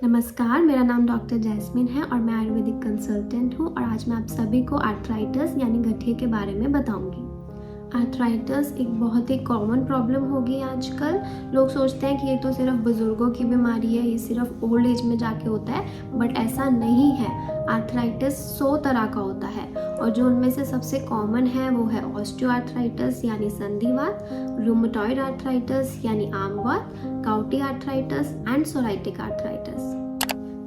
नमस्कार, मेरा नाम डॉक्टर जैस्मिन है और मैं आयुर्वेदिक कंसल्टेंट हूँ और आज मैं आप सभी को आर्थराइटिस यानी गठिए के बारे में बताऊँगी। आर्थराइटिस एक बहुत ही कॉमन प्रॉब्लम हो गई आजकल। लोग सोचते हैं कि ये तो सिर्फ बुज़ुर्गों की बीमारी है, ये सिर्फ ओल्ड एज में जाके होता है, बट ऐसा नहीं है। आर्थराइटिस 100 तरह का होता है और जो उनमें से सबसे कॉमन है वो है ऑस्टियोआर्थराइटिस यानी संधिवात, रूमेटॉइड आर्थराइटिस यानी आमवात, गाउटी आर्थराइटिस एंड सोराइटिक आर्थराइटिस।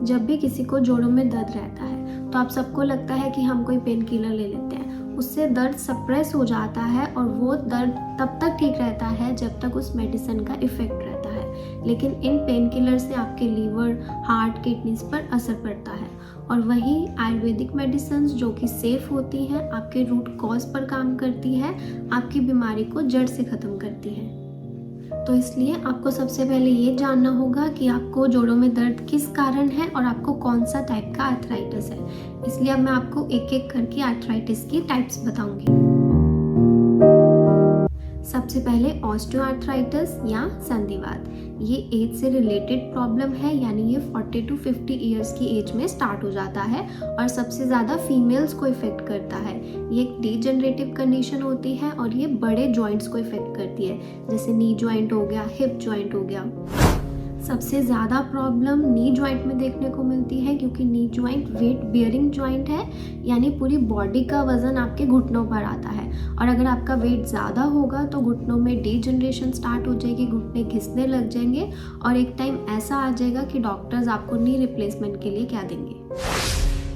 जब भी किसी को जोड़ों में दर्द रहता है तो आप सबको लगता है कि हम कोई पेन किलर ले लेते हैं, उससे दर्द सप्रेस हो जाता है और वो दर्द तब तक ठीक रहता है जब तक उस मेडिसिन का इफ़ेक्ट रहता है। लेकिन इन पेन किलर से आपके लीवर, हार्ट, किडनीज पर असर पड़ता है और वही आयुर्वेदिक मेडिसिन जो कि सेफ़ होती हैं, आपके रूट कॉज पर काम करती है, आपकी बीमारी को जड़ से ख़त्म करती है। तो इसलिए आपको सबसे पहले ये जानना होगा कि आपको जोड़ों में दर्द किस कारण है और आपको कौन सा टाइप का आर्थराइटिस है। इसलिए अब मैं आपको एक एक करके आर्थराइटिस की टाइप्स बताऊंगी। सबसे पहले ऑस्टियोआर्थराइटिस या संधिवात। ये एज से रिलेटेड प्रॉब्लम है, यानी ये 40 to 50 ईयर्स की एज में स्टार्ट हो जाता है और सबसे ज़्यादा फीमेल्स को इफ़ेक्ट करता है। ये एक डीजनरेटिव कंडीशन होती है और ये बड़े जॉइंट्स को इफ़ेक्ट करती है, जैसे नी जॉइंट हो गया, हिप जॉइंट हो गया। सबसे ज़्यादा प्रॉब्लम नी जॉइंट में देखने को मिलती है क्योंकि knee joint weight bearing joint है, यानी पूरी बॉडी का वज़न आपके घुटनों पर आता है और अगर आपका वेट ज़्यादा होगा तो घुटनों में डीजनरेशन स्टार्ट हो जाएगी, घुटने घिसने लग जाएंगे और एक टाइम ऐसा आ जाएगा कि डॉक्टर्स आपको नी रिप्लेसमेंट के लिए क्या देंगे।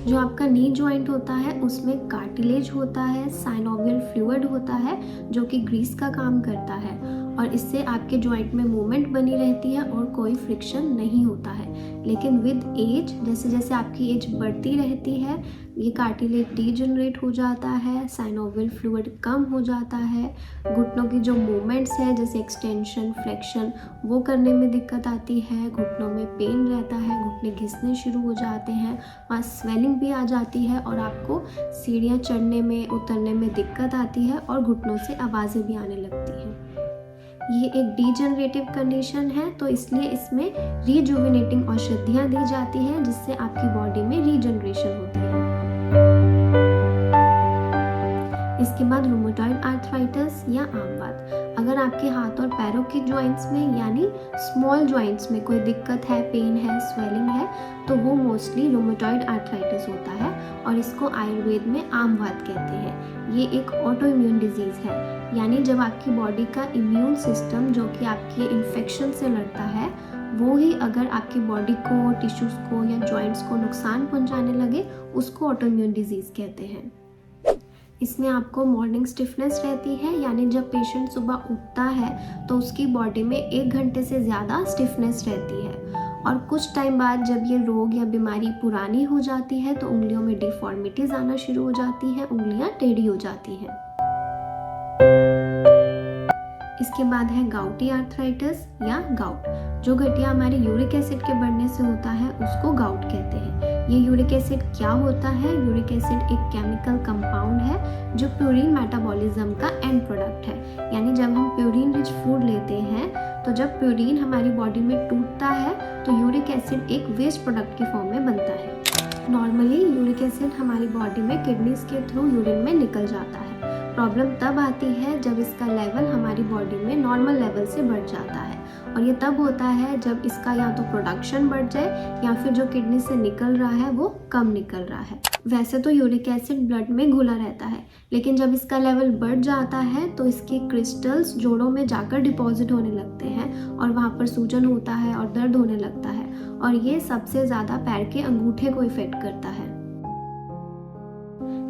जो आपका नी जॉइंट होता है उसमें कार्टिलेज होता है, साइनोवियल फ्लूइड होता है जो कि ग्रीस का काम करता है और इससे आपके जॉइंट में मूवमेंट बनी रहती है और कोई फ्रिक्शन नहीं होता है। लेकिन विद एज, जैसे जैसे आपकी एज बढ़ती रहती है, ये कार्टिलेज डीजनरेट हो जाता है, साइनोवियल फ्लूइड कम हो जाता है, घुटनों की जो मूवमेंट्स है जैसे एक्सटेंशन, फ्लेक्शन, वो करने में दिक्कत आती है, घुटनों में पेन रहता है, घुटने घिसने शुरू हो जाते हैं, वहाँ स्वेलिंग भी आ जाती है और आपको सीढ़ियाँ चढ़ने में, उतरने में दिक्कत आती है और घुटनों से आवाज़ें भी आने लगती हैं। ये एक डीजनरेटिव कंडीशन है तो इसलिए इसमें रीजुविनेटिंग औषधियाँ दी जाती हैं जिससे आपकी बॉडी में रीजनरेशन होती है। इसके बाद रूमेटॉइड आर्थराइटिस या आमवात। अगर आपके हाथ और पैरों के जॉइंट्स में यानी स्मॉल जॉइंट्स में कोई दिक्कत है, पेन है, स्वेलिंग है, तो वो मोस्टली रूमेटॉइड आर्थराइटिस होता है और इसको आयुर्वेद में आमवात कहते हैं। ये एक ऑटो इम्यून डिजीज़ है, यानी जब आपकी बॉडी का इम्यून सिस्टम जो कि आपके इन्फेक्शन से लड़ता है वो ही अगर आपकी बॉडी को, टिश्यूज़ को या जॉइंट्स को नुकसान पहुंचाने लगे, उसको ऑटो इम्यून डिजीज़ कहते हैं। इसमें आपको मॉर्निंग स्टिफनेस रहती है, यानी जब पेशेंट सुबह उठता है तो उसकी बॉडी में 1 घंटे से ज़्यादा स्टिफनेस रहती है और कुछ टाइम बाद जब ये रोग या बीमारी पुरानी हो जाती है तो उंगलियों में डिफॉर्मिटीज़ आना शुरू हो जाती हैं, उंगलियां टेढ़ी हो जाती हैं। इसके बाद है गाउटी आर्थराइटिस या गाउट। जो गठिया हमारे यूरिक एसिड के बढ़ने से होता है उसको गाउट कहते हैं। ये यूरिक एसिड क्या होता है? यूरिक एसिड एक केमिकल कंपाउंड है जो प्यूरिन मेटाबॉलिज्म का एंड प्रोडक्ट है, यानी जब हम प्यूरिन रिच फूड लेते हैं तो जब प्यूरिन हमारी बॉडी में टूटता है तो यूरिक एसिड एक वेस्ट प्रोडक्ट की फॉर्म में बनता है। नॉर्मली यूरिक एसिड हमारी बॉडी में किडनीज के थ्रू यूरिन में निकल जाता है। प्रॉब्लम तब आती है जब इसका लेवल हमारी बॉडी में नॉर्मल लेवल से बढ़ जाता है और ये तब होता है जब इसका या तो प्रोडक्शन बढ़ जाए या फिर जो किडनी से निकल रहा है वो कम निकल रहा है। वैसे तो यूरिक एसिड ब्लड में घुला रहता है, लेकिन जब इसका लेवल बढ़ जाता है तो इसके क्रिस्टल्स जोड़ों में जाकर डिपॉजिट होने लगते हैं और वहाँ पर सूजन होता है और दर्द होने लगता है और ये सबसे ज़्यादा पैर के अंगूठे को इफेक्ट करता है।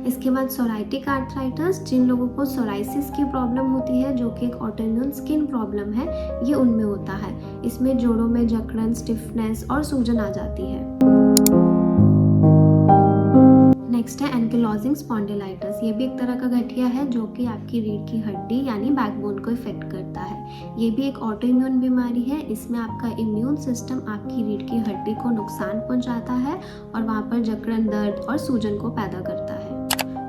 इसके बाद सोराइटिक आर्थराइटिस, जिन लोगों को सोराइसिस की प्रॉब्लम होती है जो कि एक ऑटोइम्यून स्किन प्रॉब्लम है, ये उनमें होता है। इसमें जोड़ों में जकड़न, स्टिफनेस और सूजन आ जाती है। नेक्स्ट है एंकिलोजिंग स्पॉन्डिलाइटिस। ये भी एक तरह का गठिया है जो कि आपकी रीढ़ की हड्डी यानी बैकबोन को इफेक्ट करता है। ये भी एक ऑटोइम्यून बीमारी है। इसमें आपका इम्यून सिस्टम आपकी रीढ़ की हड्डी को नुकसान पहुंचाता है और वहाँ पर जकड़न, दर्द और सूजन को पैदा करता है।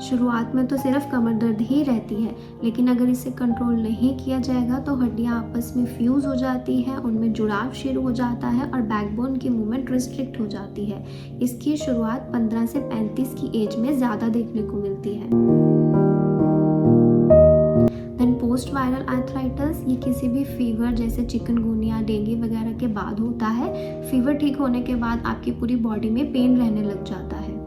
शुरुआत में तो सिर्फ कमर दर्द ही रहती है, लेकिन अगर इसे कंट्रोल नहीं किया जाएगा तो हड्डियां आपस में फ्यूज़ हो जाती है, उनमें जुड़ाव शुरू हो जाता है और बैकबोन की मूवमेंट रिस्ट्रिक्ट हो जाती है। इसकी शुरुआत 15 से 35 की एज में ज़्यादा देखने को मिलती है। देन पोस्ट वायरल आर्थराइटिस, ये किसी भी फीवर जैसे चिकनगुनिया, डेंगू वगैरह के बाद होता है। फीवर ठीक होने के बाद आपकी पूरी बॉडी में पेन रहने लग जाता है।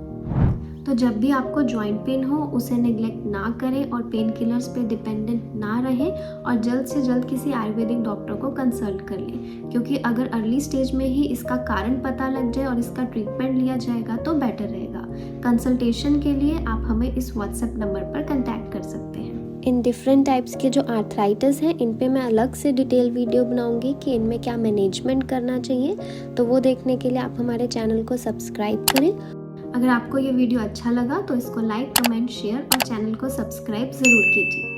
तो जब भी आपको जॉइंट पेन हो उसे नेग्लेक्ट ना करें और पेन किलर्स पे डिपेंडेंट ना रहें और जल्द से जल्द किसी आयुर्वेदिक डॉक्टर को कंसल्ट कर लें, क्योंकि अगर अर्ली स्टेज में ही इसका कारण पता लग जाए और इसका ट्रीटमेंट लिया जाएगा तो बेटर रहेगा। कंसल्टेशन के लिए आप हमें इस व्हाट्सएप नंबर पर कंटैक्ट कर सकते हैं। इन डिफरेंट टाइप्स के जो आर्थराइटिस हैं इन पे मैं अलग से डिटेल वीडियो बनाऊंगी कि इनमें क्या मैनेजमेंट करना चाहिए, तो वो देखने के लिए आप हमारे चैनल को सब्सक्राइब करें। अगर आपको ये वीडियो अच्छा लगा तो इसको लाइक, कमेंट, शेयर और चैनल को सब्सक्राइब ज़रूर कीजिए।